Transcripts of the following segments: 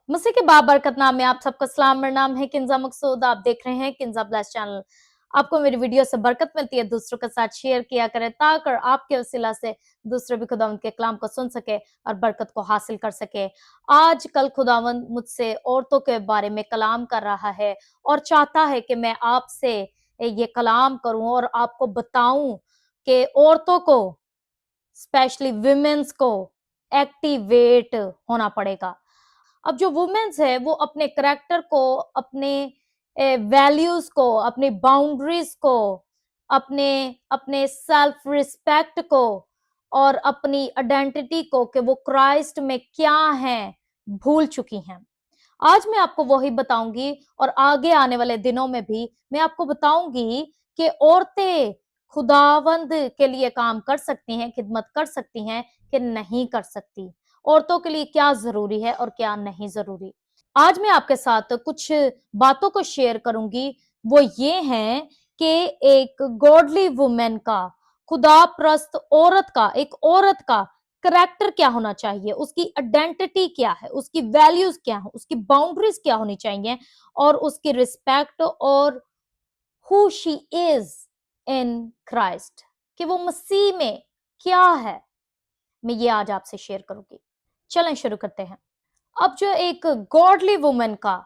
मसीह के बाबरकत नाम में आप सबका सलाम। मेरा नाम है किंजा मकसूद। आप देख रहे हैं किंजा ब्लेस चैनल। आपको मेरी वीडियो से बरकत मिलती है, दूसरों के साथ शेयर किया करें ताकि आपके वसीला से दूसरे भी खुदावंद के कलाम को सुन सके और बरकत को हासिल कर सके। आज कल खुदावंद मुझसे औरतों के बारे में कलाम कर रहा है और चाहता है कि मैं आपसे ये कलाम करूं और आपको बताऊं कि औरतों को, स्पेशली विमेन्स को एक्टिवेट होना पड़ेगा। अब जो वुमेन्स है वो अपने करेक्टर को, अपने वैल्यूज को, अपनी बाउंड्रीज को, अपने अपने सेल्फ रिस्पेक्ट को और अपनी आइडेंटिटी को कि वो क्राइस्ट में क्या है भूल चुकी हैं। आज मैं आपको वही बताऊंगी और आगे आने वाले दिनों में भी मैं आपको बताऊंगी कि औरतें खुदावंद के लिए काम कर सकती हैं, खिदमत कर सकती हैं कि नहीं कर सकती। औरतों के लिए क्या जरूरी है और क्या नहीं जरूरी। आज मैं आपके साथ कुछ बातों को शेयर करूंगी। वो ये हैं कि एक गॉडली वुमेन का, खुदा प्रस्त औरत का, एक औरत का करेक्टर क्या होना चाहिए, उसकी आइडेंटिटी क्या है, उसकी वैल्यूज क्या है, उसकी बाउंड्रीज क्या होनी चाहिए और उसकी रिस्पेक्ट और who she is in Christ, कि वो मसीह में क्या है, मैं ये आज आपसे शेयर करूंगी। चलें शुरू करते हैं। अब जो एक गॉडली वुमन का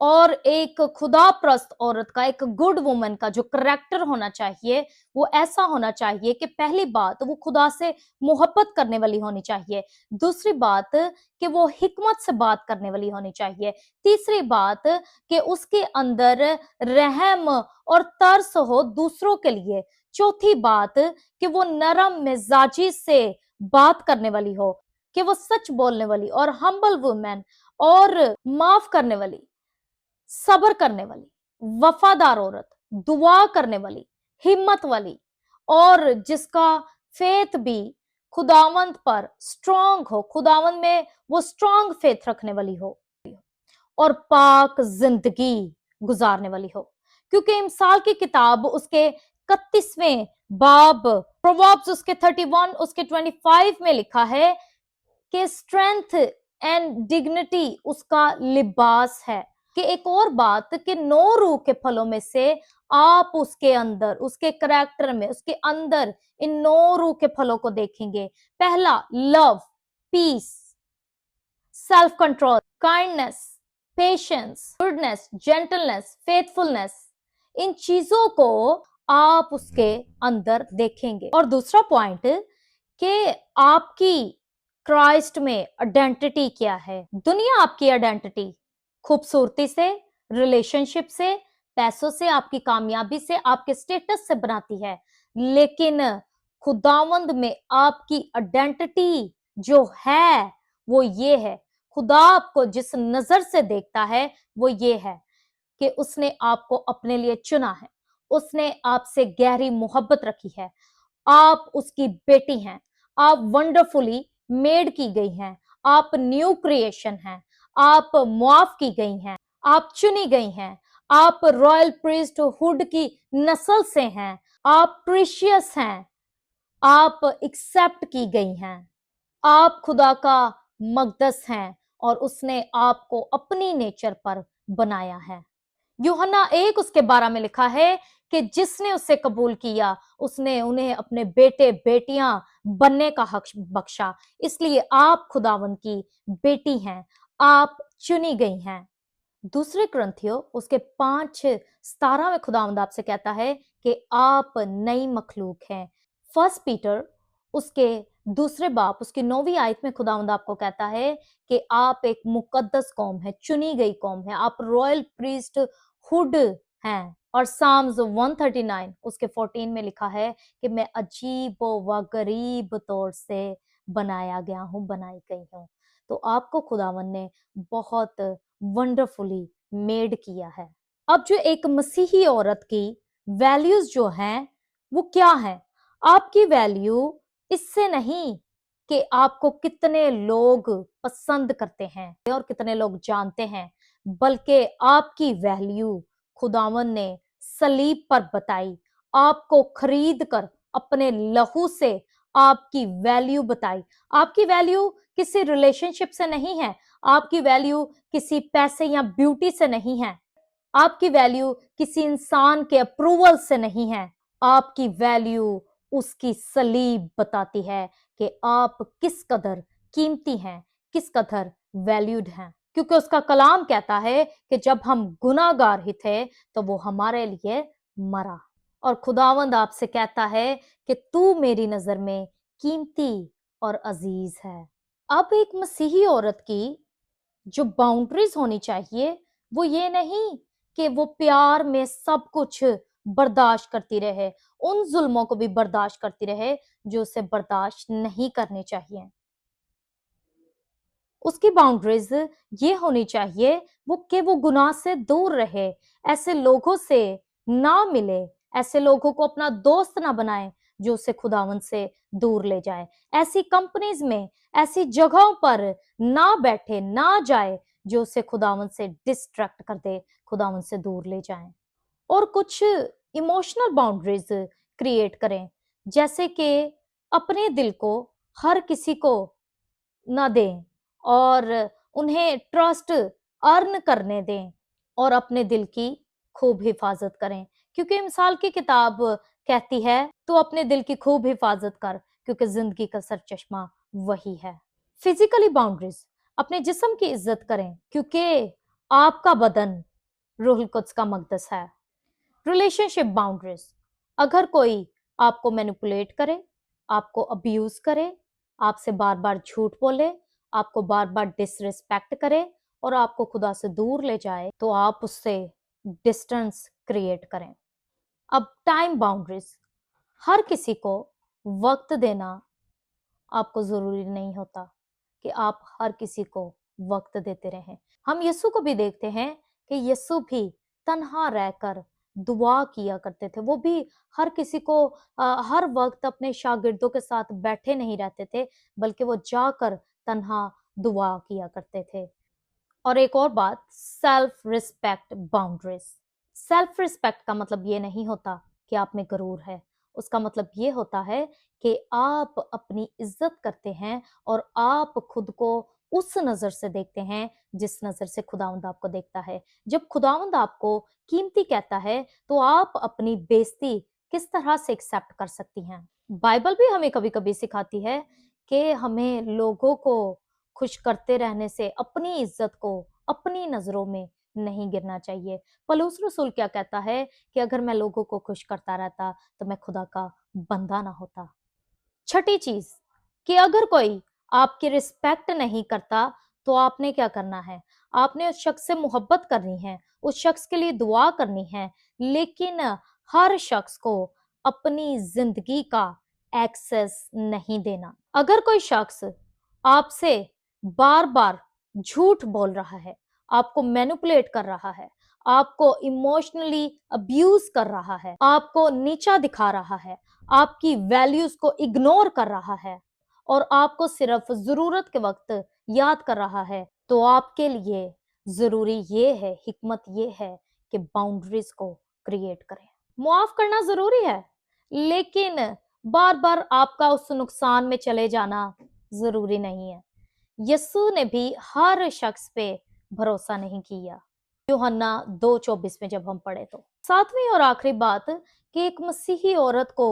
और एक खुदा प्रस्त औरत का, एक गुड वुमन का जो करेक्टर होना चाहिए वो ऐसा होना चाहिए कि पहली बात वो खुदा से मोहब्बत करने वाली होनी चाहिए। दूसरी बात कि वो हिकमत से बात करने वाली होनी चाहिए। तीसरी बात कि उसके अंदर रहम और तरस हो दूसरों के लिए। चौथी बात कि वो नरम मिजाजी से बात करने वाली हो, कि वो सच बोलने वाली और हम्बल वुमेन और माफ करने वाली, सब्र करने वाली, वफादार औरत, दुआ करने वाली, हिम्मत वाली और जिसका फेथ भी खुदावंद पर स्ट्रांग हो, खुदावंद में वो स्ट्रांग फेथ रखने वाली हो और पाक जिंदगी गुजारने वाली हो। क्योंकि इमसाल की किताब उसके 31वें बाब, प्रोवर्ब्स उसके 31 उसके 25 में लिखा है कि स्ट्रेंथ एंड डिग्निटी उसका लिबास है। कि एक और बात कि 9 रूह के फलों में से आप उसके अंदर, उसके करेक्टर में, उसके अंदर इन 9 रूह के फलों को देखेंगे। पहला love, peace, self control, kindness, patience, goodness, gentleness, faithfulness, इन चीजों को आप उसके अंदर देखेंगे। और दूसरा पॉइंट कि आपकी क्राइस्ट में आइडेंटिटी क्या है। दुनिया आपकी आइडेंटिटी खूबसूरती से, रिलेशनशिप से, पैसों से, आपकी कामयाबी से, आपके स्टेटस से बनाती है, लेकिन खुदावंद में आपकी आइडेंटिटी जो है वो ये है। खुदा आपको जिस नजर से देखता है वो ये है कि उसने आपको अपने लिए चुना है, उसने आपसे गहरी मोहब्बत रखी है, आप उसकी बेटी हैं, आप वंडरफुली मेड की गई हैं, आप न्यू क्रिएशन हैं, आप मुआफ की गई हैं, आप चुनी गई हैं, आप रॉयल प्रीस्टहुड की नस्ल से हैं, आप प्रीशियस हैं, आप एक्सेप्ट की गई हैं, आप खुदा का मकदस हैं और उसने आपको अपनी नेचर पर बनाया है। यूहन्ना 1 उसके 12 में लिखा है कि जिसने उसे कबूल किया उसने उन्हें अपने बेटे बेटियां बनने का हक बख्शा। इसलिए आप खुदावंद की बेटी हैं, आप चुनी गई हैं। दूसरे ग्रंथियों उसके 5:17 में खुदावंद आपसे कहता है कि आप नई मखलूक हैं। फर्स्ट पीटर उसके दूसरे बाप उसकी 9वीं आयत में खुदावंद आपको कहता है कि आप एक मुकद्दस कौम है, चुनी गई कौम है, आप रॉयल प्रीस्ट हुड हैं। और साम्स 139 उसके 14 में लिखा है कि मैं अजीब व गरीब तौर से बनाया गया हूं, बनाई गई हूं। तो आपको खुदावन ने बहुत वंडरफुली मेड किया है। अब जो एक मसीही औरत की वैल्यूज जो हैं वो क्या है। आपकी वैल्यू इससे नहीं कि आपको कितने लोग पसंद करते हैं और कितने लोग जानते हैं, बल्कि आपकी वैल्यू खुदावन ने सलीब पर बताई, आपको खरीद कर अपने लहू से आपकी वैल्यू बताई। आपकी वैल्यू किसी रिलेशनशिप से नहीं है, आपकी वैल्यू किसी पैसे या ब्यूटी से नहीं है, आपकी वैल्यू किसी इंसान के अप्रूवल से नहीं है, आपकी वैल्यू उसकी सलीब बताती है कि आप किस कदर कीमती हैं, किस कदर वैल्यूड हैं। क्योंकि उसका कलाम कहता है कि जब हम गुनाहगार ही थे तो वो हमारे लिए मरा। और खुदावंद आपसे कहता है कि तू मेरी नजर में कीमती और अजीज है। अब एक मसीही औरत की जो बाउंड्रीज होनी चाहिए वो ये नहीं कि वो प्यार में सब कुछ बर्दाश्त करती रहे, उन जुल्मों को भी बर्दाश्त करती रहे जो उसे बर्दाश्त नहीं करने चाहिए। उसकी बाउंड्रीज ये होनी चाहिए वो गुनाह से दूर रहे, ऐसे लोगों से ना मिले, ऐसे लोगों को अपना दोस्त ना बनाए जो उसे खुदावन से दूर ले जाए, ऐसी कंपनीज में, ऐसी जगहों पर ना बैठे, ना जाए जो उसे खुदावन से डिस्ट्रैक्ट कर दे, खुदावन से दूर ले जाए। और कुछ इमोशनल बाउंड्रीज क्रिएट करें, जैसे कि अपने दिल को हर किसी को ना दें और उन्हें ट्रस्ट अर्न करने दें और अपने दिल की खूब हिफाजत करें, क्योंकि मिसाल की किताब कहती है तो अपने दिल की खूब हिफाजत कर, क्योंकि जिंदगी का सर चश्मा वही है। फिजिकली बाउंड्रीज, अपने जिस्म की इज्जत करें, क्योंकि आपका बदन रूहुल कुद्स का मकदस है। रिलेशनशिप बाउंड्रीज, अगर कोई आपको मैनिपुलेट करे, आपको अब्यूज करे, आपसे बार बार झूठ बोले, आपको बार बार डिसरिस्पेक्ट करे और आपको खुदा से दूर ले जाए, तो आप उससे डिस्टेंस क्रिएट करें। अब टाइम बाउंड्रीज, हर किसी को वक्त देना आपको जरूरी नहीं होता कि आप हर किसी को वक्त देते रहें। हम यीशु को भी देखते हैं कि यीशु भी तन्हा रहकर दुआ किया करते थे, वो भी हर किसी को हर वक्त अपने शागिर्दों के साथ बैठे नहीं रहते थे, बल्कि वो जाकर तन्हा दुआ किया करते थे। और एक और बात, self respect boundaries. Self respect का मतलब ये नहीं होता कि आप में गरूर है, उसका मतलब ये होता है कि आप अपनी इज्जत करते हैं और आप खुद को उस नजर से देखते हैं जिस नजर से खुदावंद आपको देखता है। जब खुदावंद आपको कीमती कहता है तो आप अपनी बेइज्जती किस तरह से एक्सेप्ट कर सकती हैं। बाइबल भी हमें कभी कभी सिखाती है कि हमें लोगों को खुश करते रहने से अपनी इज्जत को अपनी नजरों में नहीं गिरना चाहिए। पौलुस रसूल क्या कहता है कि अगर मैं लोगों को खुश करता रहता तो मैं खुदा का बंदा ना होता। छठी चीज कि अगर कोई आपकी रिस्पेक्ट नहीं करता तो आपने क्या करना है, आपने उस शख्स से मोहब्बत करनी है, उस शख्स के लिए दुआ करनी है, लेकिन हर शख्स को अपनी जिंदगी का एक्सेस नहीं देना। अगर कोई शख्स आपसे बार बार झूठ बोल रहा है, आपको मैनिपुलेट कर रहा है, आपको इमोशनली अब्यूज कर रहा है, आपको नीचा दिखा रहा है, आपकी वैल्यूज को इग्नोर कर रहा है और आपको सिर्फ जरूरत के वक्त याद कर रहा है, तो आपके लिए जरूरी ये है, हिकमत ये है कि बाउंड्रीज को क्रिएट करें। मुआफ करना जरूरी है, लेकिन बार बार आपका उस नुकसान में चले जाना जरूरी नहीं है। यीशु ने भी हर शख्स पे भरोसा नहीं किया, यूहन्ना 2:24 में जब हम पढ़े तो। सातवीं और आखिरी बात कि एक मसीही औरत को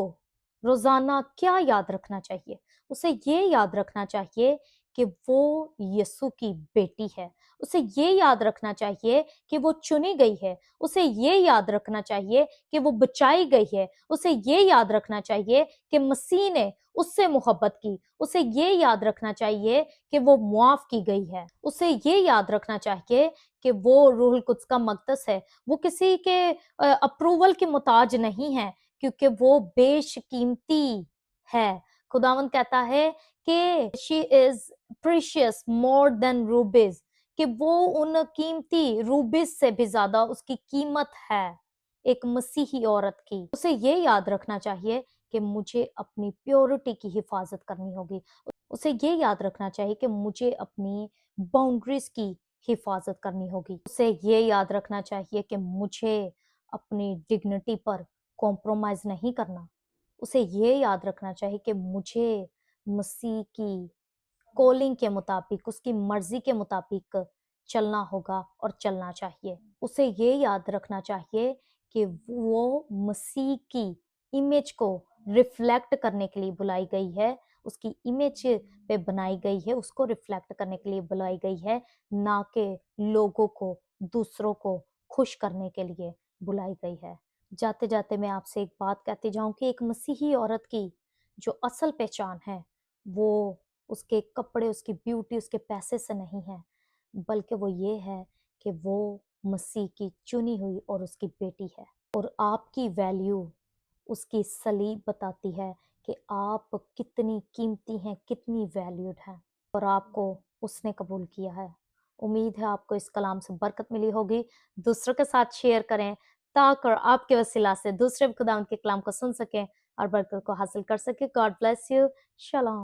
रोजाना क्या याद रखना चाहिए, उसे ये याद रखना चाहिए कि वो यीशु की बेटी है, उसे ये याद रखना चाहिए कि वो चुनी गई है, उसे ये याद रखना चाहिए कि वो बचाई गई है, उसे ये याद रखना चाहिए कि मसीह ने उससे मोहब्बत की, उसे ये याद रखना चाहिए कि वो मुआफ की गई है, उसे ये याद रखना चाहिए कि वो रूहुल कुद्स का मकदस है, वो किसी के अप्रूवल के मुताज नहीं है, क्योंकि वो बेशकीमती है। खुदावंद कहता है कि she is precious more than रूबीज, कि वो उन कीमती रूबीज से भी ज्यादा उसकी कीमत है एक मसीही औरत की। उसे ये याद रखना चाहिए कि मुझे अपनी प्योरिटी की हिफाजत करनी होगी, उसे ये याद रखना चाहिए कि मुझे अपनी बाउंड्रीज की हिफाजत करनी होगी, उसे ये याद रखना चाहिए कि मुझे अपनी डिग्निटी पर कॉम्प्रोमाइज नहीं करना, उसे ये याद रखना चाहिए कि मुझे मसीह की कॉलिंग के मुताबिक, उसकी मर्जी के मुताबिक चलना होगा और चलना चाहिए। उसे ये याद रखना चाहिए कि वो मसीह की इमेज को रिफ्लेक्ट करने के लिए बुलाई गई है, उसकी इमेज पे बनाई गई है, उसको रिफ्लेक्ट करने के लिए बुलाई गई है, ना कि लोगों को, दूसरों को खुश करने के लिए बुलाई गई है। जाते जाते मैं आपसे एक बात कहती जाऊं कि एक मसीही औरत की जो असल पहचान है वो उसके कपड़े, उसकी ब्यूटी, उसके पैसे से नहीं है, बल्कि वो ये है कि वो मसीह की चुनी हुई और उसकी बेटी है। और आपकी वैल्यू उसकी सलीब बताती है कि आप कितनी कीमती हैं, कितनी वैल्यूड हैं, और आपको उसने कबूल किया है। उम्मीद है आपको इस कलाम से बरकत मिली होगी। दूसरों के साथ शेयर करें ताकि आपके वसीला से दूसरे भी खुदा के कलाम को सुन सकें और बरकत को हासिल कर सके। God bless you. शलोम।